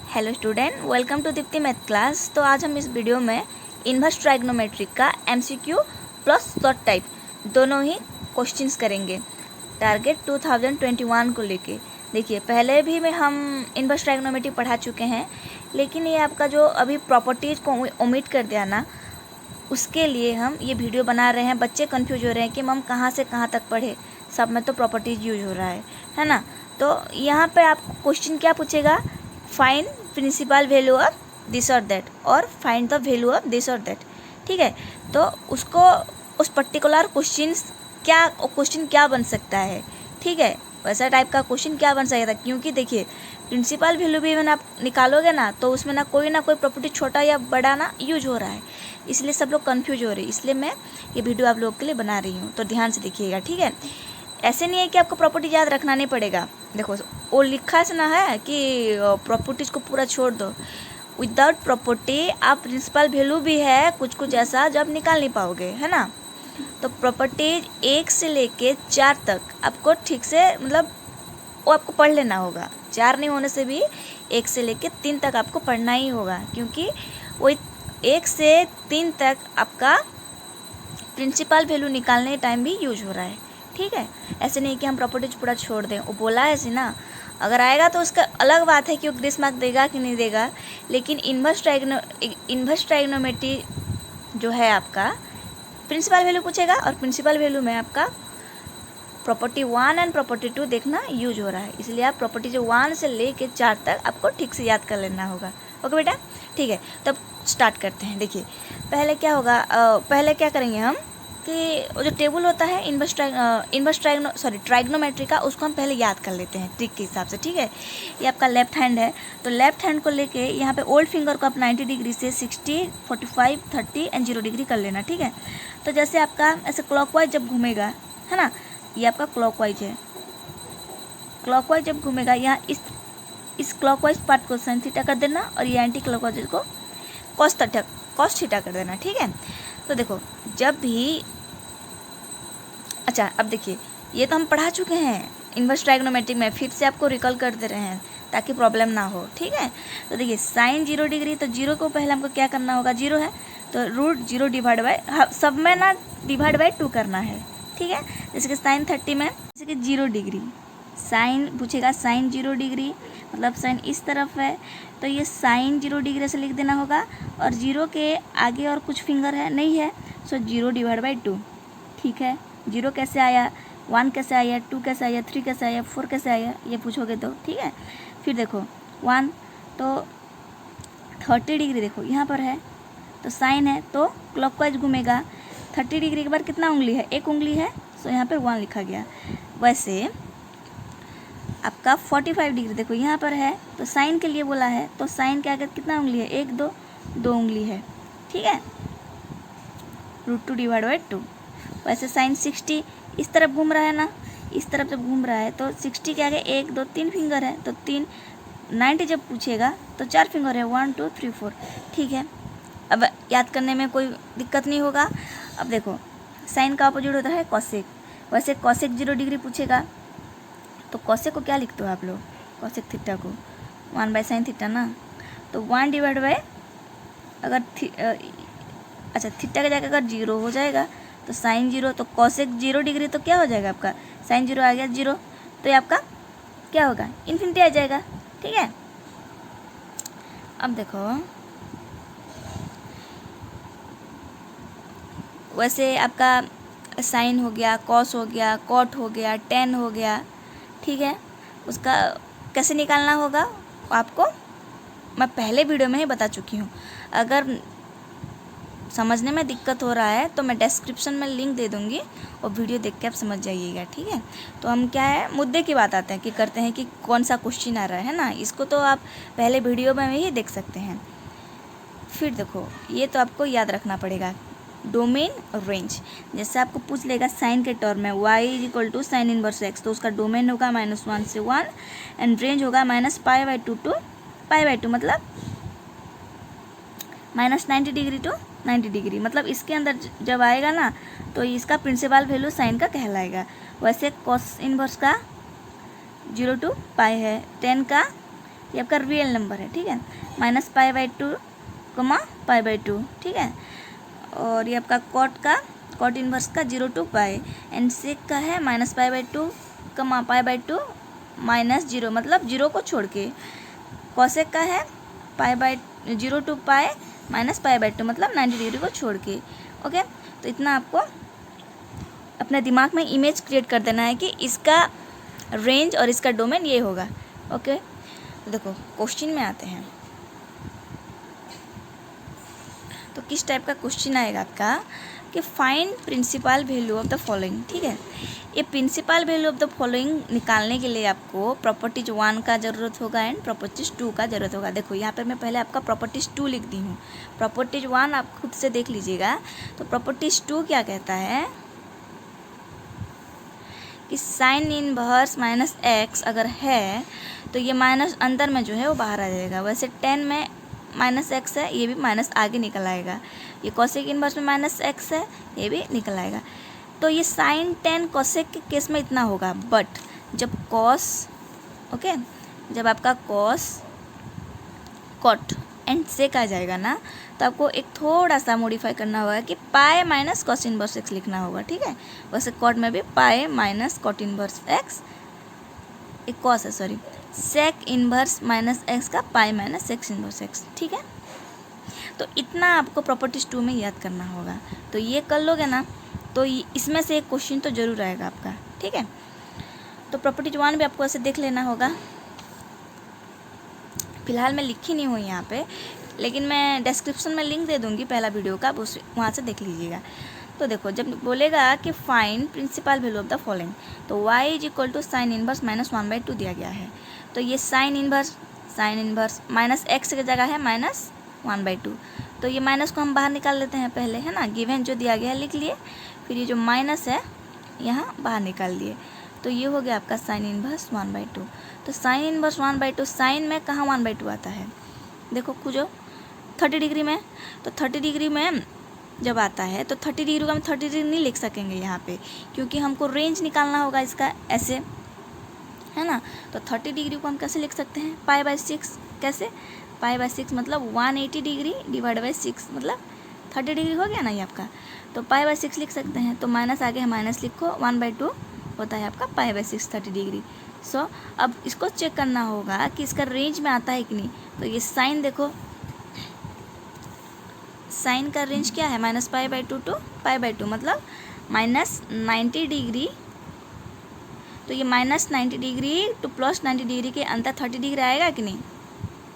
Hello student, welcome to Deepti math class. तो आज हम इस वीडियो में इन्वर्स ट्राइग्नोमेट्रिक का एमसीक्यू प्लस शॉर्ट टाइप दोनों ही क्वेश्चंस करेंगे टारगेट 2021 को लेके। देखिए, पहले भी में हम इन्वर्स ट्राइग्नोमेट्रिक पढ़ा चुके हैं, लेकिन ये आपका जो अभी प्रॉपर्टीज़ को ओमिट कर दिया ना, उसके लिए हम ये वीडियो बना रहे हैं। बच्चे कंफ्यूज हो रहे हैं कि हम कहाँ से कहाँ तक पढ़े, सब में तो प्रॉपर्टीज़ यूज हो रहा है ना। तो यहाँ पे आप क्वेश्चन क्या पूछेगा, find principal value of this और दैट और find the value of this और दैट। ठीक है, तो उसको उस पर्टिकुलर क्वेश्चन क्या बन सकता है, ठीक है, वैसा टाइप का क्वेश्चन क्या बन सकता है। क्योंकि देखिए, प्रिंसिपल वैल्यू भी मैंने आप निकालोगे ना, तो उसमें ना कोई प्रॉपर्टी छोटा या बड़ा ना यूज हो रहा है, इसलिए सब लोग कंफ्यूज हो रहे हैं। इसलिए मैं ये वीडियो आप लोगों के लिए बना रही हूँ, तो ध्यान से देखिएगा। ठीक है, ऐसे नहीं है कि आपको प्रॉपर्टी याद रखना नहीं पड़ेगा। देखो, वो लिखा से ना है कि प्रॉपर्टीज़ को पूरा छोड़ दो। विदाउट प्रॉपर्टी आप प्रिंसिपल वैल्यू भी है कुछ ऐसा जो आप निकाल नहीं पाओगे, है ना। तो प्रॉपर्टीज 1 से लेके 4 तक आपको ठीक से मतलब वो आपको पढ़ लेना होगा। 4 नहीं होने से भी 1 से लेके 3 तक आपको पढ़ना ही होगा, क्योंकि वो 1 से 3 तक आपका प्रिंसिपल वैल्यू निकालने टाइम भी यूज हो रहा है। ठीक है, ऐसे नहीं कि हम प्रॉपर्टीज पूरा छोड़ दें। वो बोला है ऐसे ना, अगर आएगा तो उसका अलग बात है कि वो ग्रेस मार्क देगा कि नहीं देगा, लेकिन इन्वर्स ट्राइग्नोमेट्री जो है आपका प्रिंसिपल वैल्यू पूछेगा, और प्रिंसिपल वैल्यू में आपका प्रॉपर्टी 1 एंड प्रॉपर्टी 2 देखना यूज हो रहा है। इसलिए आप प्रॉपर्टी जो 1 से लेके 4 तक आपको ठीक से याद कर लेना होगा। ओके बेटा, ठीक है, तब स्टार्ट करते हैं। देखिए, पहले क्या होगा, पहले क्या करेंगे हम कि वो जो टेबल होता है ट्राइग्नोमेट्री का, उसको हम पहले याद कर लेते हैं ट्रिक के हिसाब से। ठीक है, ये आपका लेफ्ट हैंड है, तो लेफ्ट हैंड को लेके यहाँ पे ओल्ड फिंगर को आप 90 डिग्री से 60, 45, 30 एंड 0 डिग्री कर लेना। ठीक है, तो जैसे आपका ऐसे क्लॉकवाइज जब घूमेगा, है ना, ये आपका क्लॉकवाइज है। क्लॉकवाइज जब घूमेगा, यहाँ इस क्लॉकवाइज पार्ट को साइन थीटा कर देना, और ये एंटी क्लॉकवाइज को कॉस थीटा कर देना। ठीक है, तो देखो, जब भी अच्छा, अब देखिए, ये तो हम पढ़ा चुके हैं इन्वर्स ट्राइग्नोमेट्रिक में, फिर से आपको रिकॉल कर दे रहे हैं ताकि प्रॉब्लम ना हो। ठीक है, तो देखिए, साइन 0 डिग्री, तो 0 को पहले हमको क्या करना होगा, 0 है तो √0 डिवाइड बाय, सब में ना डिवाइड बाय 2 करना है। ठीक है, जैसे कि साइन 30 में जैसे कि 0 डिग्री, साइन पूछेगा साइन 0 डिग्री, मतलब साइन इस तरफ है, तो ये साइन 0 डिग्री से लिख देना होगा, और 0 के आगे और कुछ फिंगर है नहीं है, सो 0 डिवाइड बाई 2। ठीक है, 0 कैसे आया, 1 कैसे आया, 2 कैसे आया, 3 कैसे आया, 4 कैसे आया, ये पूछोगे तो। ठीक है, फिर देखो 1 तो 30 डिग्री देखो यहाँ पर है, तो साइन है तो क्लॉकवाइज घूमेगा। 30 डिग्री के बाद कितना उंगली है, 1 उंगली है, सो यहाँ पर 1 लिखा गया। वैसे आपका 45 डिग्री देखो यहाँ पर है, तो साइन के लिए बोला है, तो साइन के आगे कितना उंगली है, 1 2 उंगली है। ठीक है, √2 डिवाइड बाई 2। वैसे साइन 60 इस तरफ घूम रहा है ना, इस तरफ जब घूम रहा है तो 60 के आगे 1 2 3 फिंगर है, तो 3 90 जब पूछेगा तो 4 फिंगर है, 1 2 3 4। ठीक है, अब याद करने में कोई दिक्कत नहीं होगा। अब देखो, साइन का अपोजिट होता है कॉसेक, वैसे कॉसेक 0 डिग्री पूछेगा, तो कॉसेक को क्या लिखते हो आप लोग, कॉसेक थीटा को 1 बाई साइन थीटा ना, तो 1 डिवाइड बाई, अगर अच्छा थीटा के जाकर अगर 0 हो जाएगा तो साइन 0, तो कॉसेक 0 डिग्री, तो क्या हो जाएगा आपका, साइन 0 आ गया 0, तो ये आपका क्या होगा, इन्फिनिटी आ जाएगा। ठीक है, अब देखो, वैसे आपका साइन हो गया, कॉस हो गया, कॉट हो गया, टेन हो गया। ठीक है, उसका कैसे निकालना होगा आपको मैं पहले वीडियो में ही बता चुकी हूँ। अगर समझने में दिक्कत हो रहा है तो मैं डिस्क्रिप्शन में लिंक दे दूँगी, और वीडियो देख के आप समझ जाइएगा। ठीक है, तो हम क्या है, मुद्दे की बात आते हैं कि करते हैं कि कौन सा क्वेश्चन आ रहा है ना, इसको तो आप पहले वीडियो में ही देख सकते हैं। फिर देखो, ये तो आपको याद रखना पड़ेगा, डोमेन और रेंज। जैसे आपको पूछ लेगा साइन के टर्म में y = साइन इनवर्स x, तो उसका डोमेन होगा -1 से 1 एंड रेंज होगा -π/2 टू π/2, मतलब -90 डिग्री टू 90 डिग्री। मतलब इसके अंदर जब आएगा ना, तो इसका प्रिंसिपल वैल्यू साइन का कहलाएगा। वैसे कॉस इनवर्स का 0 to π है, 10 का ये आपका रियल नंबर है, ठीक है, -π/2, π/2, ठीक है। और ये आपका कॉट इनवर्स का 0 to π, एंड सेक का है -π/2, π/2 -0 मतलब 0 को छोड़ के। कॉसेक का है 0 to π -π/2 मतलब 90 डिग्री को छोड़ के। ओके, तो इतना आपको अपने दिमाग में इमेज क्रिएट कर देना है कि इसका रेंज और इसका डोमेन ये होगा। ओके, तो देखो क्वेश्चन में आते हैं। तो किस टाइप का क्वेश्चन आएगा आपका कि find principal value of the following, ठीक है। ये principal value of the following निकालने के लिए आपको प्रॉपर्टीज 1 का ज़रूरत होगा एंड प्रॉपर्टीज 2 का ज़रूरत होगा। देखो यहाँ पर मैं पहले आपका प्रॉपर्टीज 2 लिख दी हूँ, प्रॉपर्टीज 1 आप खुद से देख लीजिएगा। तो प्रॉपर्टीज 2 क्या कहता है कि साइन इनवर्स -x अगर है तो ये माइनस अंदर में जो है वो बाहर आ जाएगा। वैसे 10 में -x है, ये भी माइनस आगे निकल आएगा। ये कॉसेक इनवर्स में -x है, ये भी निकल आएगा। तो ये साइन 10 कॉसेक के केस में इतना होगा, बट जब कॉस, ओके, जब आपका कॉस कॉट एंड सेक आ जाएगा ना, तो आपको एक थोड़ा सा मॉडिफाई करना होगा कि pi minus cos inverse x लिखना होगा, ठीक है। वैसे कॉट में भी pi minus cot inverse x, एक कॉस है सॉरी, सेक इनवर्स -x का pi minus sec inverse x, ठीक है। तो इतना आपको प्रॉपर्टीज 2 में याद करना होगा। तो ये कर लोगे ना तो इसमें से एक क्वेश्चन तो जरूर आएगा आपका, ठीक है। तो प्रॉपर्टीज 1 भी आपको ऐसे देख लेना होगा। फिलहाल मैं लिखी नहीं हूँ यहाँ पे, लेकिन मैं डिस्क्रिप्शन में लिंक दे दूँगी पहला वीडियो का, उस वहाँ से देख लीजिएगा। तो देखो जब बोलेगा कि find principal value of the following, तो y = साइन इनवर्स -1/2 दिया गया है। तो ये साइन इनवर्स -x की जगह है -1/2। तो ये माइनस को हम बाहर निकाल लेते हैं पहले, है ना। गिवन जो दिया गया है लिख लिए, फिर ये जो माइनस है यहाँ बाहर निकाल लिए। तो ये हो गया आपका साइन इनवर्स 1/2। तो साइन इनवर्स 1/2, साइन में कहाँ 1/2 आता है, देखो खोजो 30 डिग्री में। तो 30 डिग्री में जब आता है तो 30 डिग्री को हम 30 डिग्री नहीं लिख सकेंगे यहाँ पे, क्योंकि हमको रेंज निकालना होगा इसका, ऐसे, है ना। तो 30 डिग्री को हम कैसे लिख सकते हैं, π/6। कैसे, π/6 मतलब 180 डिग्री / 6 मतलब 30 डिग्री हो गया ना ये आपका। तो π/6 लिख सकते हैं। तो माइनस आगे है, माइनस लिखो, 1/2 होता है आपका π/6 30 डिग्री। सो अब इसको चेक करना होगा कि इसका रेंज में आता है कि नहीं। तो ये साइन देखो, साइन का रेंज क्या है, -π/2 to π/2 मतलब -90 डिग्री। तो ये -90 डिग्री टू +90 डिग्री के अंतर 30 डिग्री आएगा कि नहीं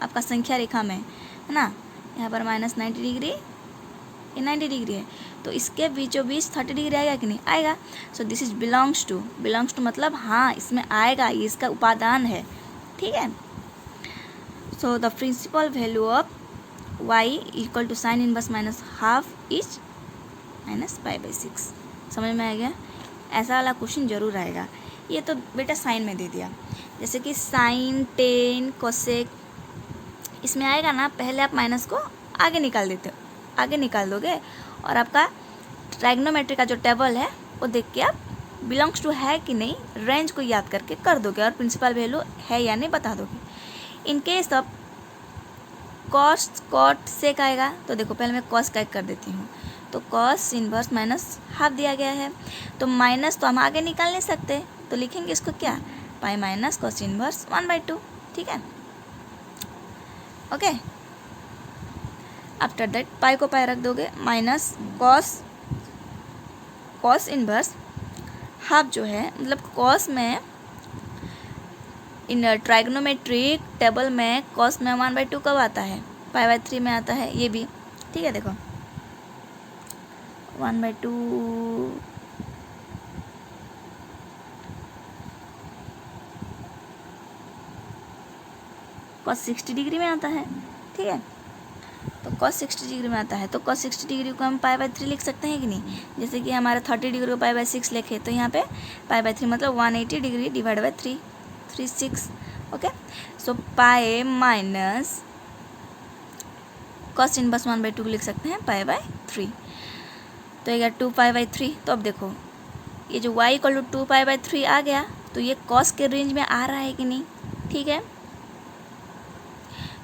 आपका संख्या रेखा में, है ना। यहाँ पर -90 डिग्री, ये 90 डिग्री है, तो इसके बीचों बीच 30 डिग्री आएगा कि नहीं आएगा। So this is belongs to मतलब हाँ इसमें आएगा, ये इसका उपादान है, ठीक है। So the principal value of y = sine inverse -1/2 is -π/6। समझ में आ गया। ऐसा वाला क्वेश्चन जरूर आएगा। ये तो बेटा साइन में दे दिया, जैसे कि साइन 10 कोसेक, इसमें आएगा ना, पहले आप माइनस को आगे निकाल देते हो, आगे निकाल दोगे और आपका ट्राइग्नोमेट्री का जो टेबल है वो देख के आप बिलोंग्स टू है कि नहीं रेंज को याद करके कर दोगे और प्रिंसिपल वैल्यू है या नहीं बता दोगे। In case of cos cot sec आएगा, तो देखो पहले मैं कॉस का कर देती हूँ। तो कॉस इनवर्स -1/2 दिया गया है, तो माइनस तो हम आगे निकाल नहीं सकते, तो लिखेंगे इसको क्या, पाई माइनस कॉस इनवर्स 1/2, ठीक है। ओके, आफ्टर दैट पाई को पाई रख दोगे, माइनस कॉस इनवर्स हाफ जो है, मतलब कॉस में इन ट्राइग्नोमेट्रिक टेबल में कॉस में 1/2 कब आता है, π/3 में आता है, ये भी ठीक है। देखो 1/2 cos 60 डिग्री में आता है, ठीक है। तो cos 60 डिग्री में आता है, तो cos 60 डिग्री को हम π/3 लिख सकते हैं कि नहीं। जैसे कि हमारा 30 डिग्री को π/6 लिखे, तो यहाँ पे π/3 मतलब 180 डिग्री / 36। ओके, सो पाई माइनस cos इनवर्स 1/2 को लिख सकते हैं π/3। तो ये 2π/3। तो अब देखो ये जो y = 2π/3 आ गया, तो ये cos के रेंज में आ रहा है कि नहीं, ठीक है।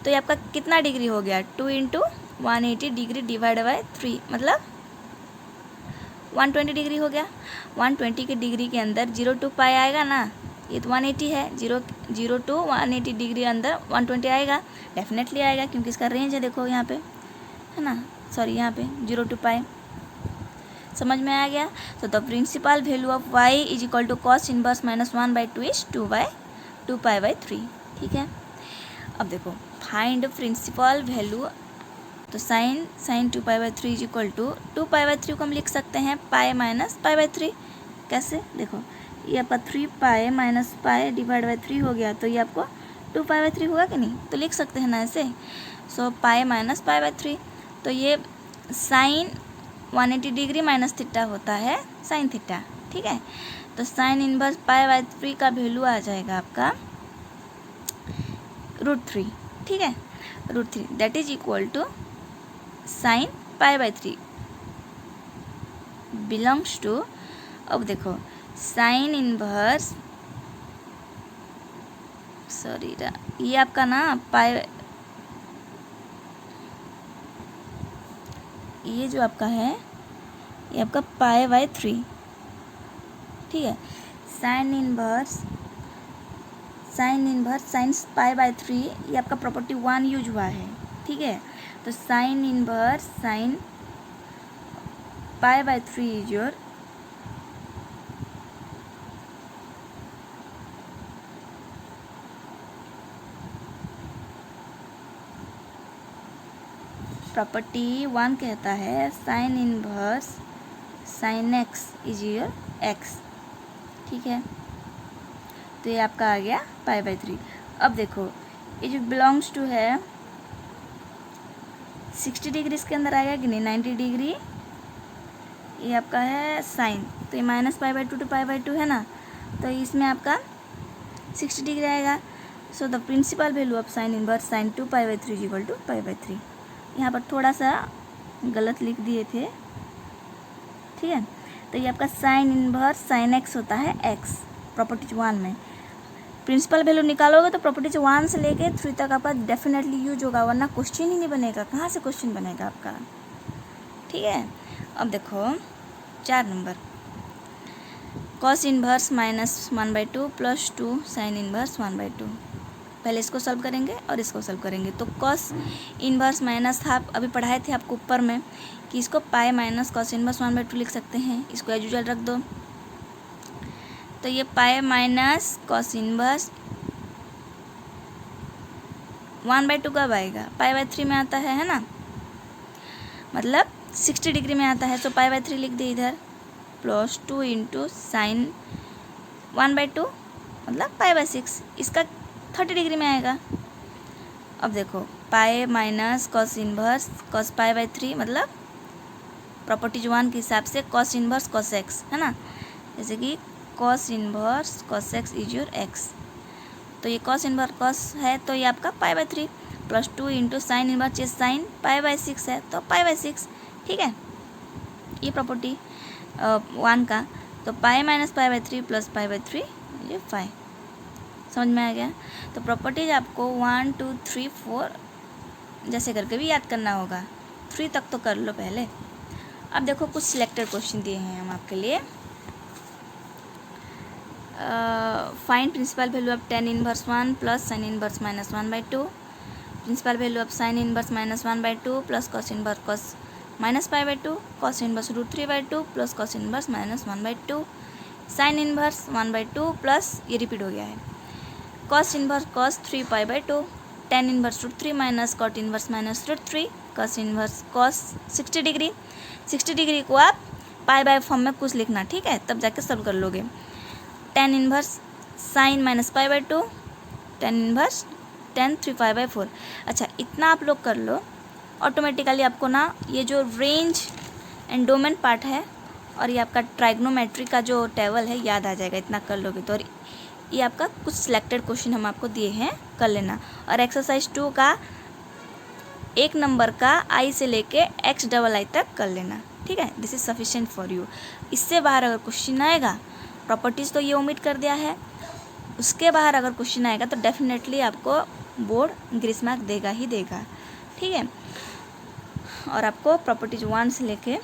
तो ये आपका कितना डिग्री हो गया, 2 इंटू 180 डिग्री डिवाइड बाई 3 मतलब 120 डिग्री हो गया। 120 के डिग्री के अंदर 0 to पाई आएगा ना, ये तो 180 है, 0 to 180 डिग्री अंदर 120 आएगा, डेफिनेटली आएगा क्योंकि इसका रेंज है, देखो यहाँ पे है ना, सॉरी यहाँ पे 0 to पाई। समझ में आ गया। तो the principal value of y is equal to cos inverse minus 1/2 is 2 pi by 3। ठीक है, अब देखो फाइंड प्रिंसिपल वैल्यू, तो sine 2 pi by 3 is equal to 2 pi by 3 को हम लिख सकते हैं पाई माइनस पाई बाई 3। कैसे, देखो ये आपका 3 pi minus pi divide by 3 हो गया, तो ये आपको 2 पाई बाई 3 होगा कि नहीं, तो लिख सकते हैं ना ऐसे। सो पाई माइनस पाई बाई 3, तो ये साइन 180 डिग्री माइनस थीटा होता है साइन थीटा। ठीक है, तो साइन इनवर्स पाई बाई 3 का वैल्यू आ जाएगा आपका √3। ठीक है, √3 that is equal to sine pi by 3 belongs to, अब देखो साइन इनवर्स, सॉरी ये आपका ना पाई, ये जो आपका है ये आपका पाई बाई 3। ठीक है, sign inverse sign pi by 3 ये आपका प्रॉपर्टी 1 यूज हुआ है। ठीक है, तो sign inverse sign pi by 3 is your property 1 कहता है sign inverse sine x is your x. ठीक है, तो ये आपका आ गया पाई बाई 3। अब देखो ये जो बिलोंग्स टू है 60 डिग्री इसके अंदर आएगा कि नहीं, 90 डिग्री ये आपका है साइन, तो ये minus pi by 2 to pi by 2 है ना, तो इसमें आपका 60 डिग्री आएगा। So the principal value of sine inverse sine 2 pi by 3 is equal to pi by 3। यहाँ पर थोड़ा सा गलत लिख दिए थे। ठीक है, तो ये आपका साइन इनवर्स साइन एक्स होता है एक्स प्रॉपर्टीज 1 में। प्रिंसिपल वैल्यू निकालोगे तो प्रॉपर्टीज 1 से लेके 3 तक आपका डेफिनेटली यूज होगा, वरना क्वेश्चन ही नहीं बनेगा, कहाँ से क्वेश्चन बनेगा आपका। ठीक है, अब देखो 4 number, cos inverse minus 1/2 plus 2 sign inverse 1/2। पहले इसको सॉल्व करेंगे और इसको सॉल्व करेंगे। तो कॉस इनवर्स माइनस था, अभी पढ़ाए थे आपको ऊपर में कि इसको पाई माइनस कॉस इनवर्स 1/2 लिख सकते हैं, इसको एज यूजुअल रख दो। तो ये पाई माइनस कॉस इनवर्स 1/2 कब आएगा, पाई बाई 3 में आता है ना, मतलब 60 डिग्री में आता है, तो पाई बाई 3 लिख दे इधर, प्लस 2 इंटू साइन 1/2 मतलब पाई बाई 6, इसका 30 डिग्री में आएगा। अब देखो pi minus cos inverse cos pi by 3 मतलब प्रॉपर्टीज 1 के हिसाब से कॉस इनवर्स कॉस एक्स है ना, जैसे कि cos inverse cos x is your x, तो ये कॉस इनवर्स कॉस है तो ये आपका पाई by 3 plus 2 into sine inverse ये साइन पाई बाई 6 है तो पाई बाई 6। ठीक है, ये प्रॉपर्टी 1 का, तो pi minus pi by 3 plus pi by 3 ये 5। समझ में आ गया। तो प्रॉपर्टीज आपको 1 2 3 4 जैसे करके भी याद करना होगा, 3 तक तो कर लो पहले। अब देखो कुछ सिलेक्टेड क्वेश्चन दिए हैं हम आपके लिए। Find principal value of tan inverse 1 plus sine inverse minus 1/2, principal value of sine inverse minus 1/2 plus cos inverse cos minus pi by 2, cos inverse √3/2 plus cos inverse minus 1/2, sine inverse 1/2 plus ये repeat हो गया है cos inverse cos 3 pi by 2, tan inverse √3 minus cot inverse minus √3, cos inverse cos 60 degree, 60 degree को आप pi by form में कुछ लिखना, ठीक है, तब जाके सॉल्व कर लोगे। tan inverse sine minus pi by 2, tan inverse tan 3 pi by 4। अच्छा इतना आप लोग कर लो, ऑटोमेटिकली आपको ना ये जो रेंज एंड डोमेन पार्ट है और ये आपका ट्राइग्नोमेट्री का जो टेबल है याद आ जाएगा, इतना कर लोगे तो। और ये आपका कुछ सिलेक्टेड क्वेश्चन हम आपको दिए हैं, कर लेना। और एक्सरसाइज 2 का 1 नंबर का आई से लेके XII तक कर लेना, ठीक है। This is sufficient for you. इससे बाहर अगर क्वेश्चन आएगा, प्रॉपर्टीज़ तो ये ओमिट कर दिया है, उसके बाहर अगर क्वेश्चन आएगा तो डेफिनेटली आपको बोर्ड ग्रीस मार्क देगा ही देगा, ठीक है। और आपको प्रॉपर्टीज 1 से लेके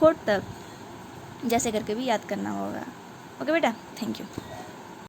4 तक जैसे करके भी याद करना होगा। ओके बेटा, थैंक यू।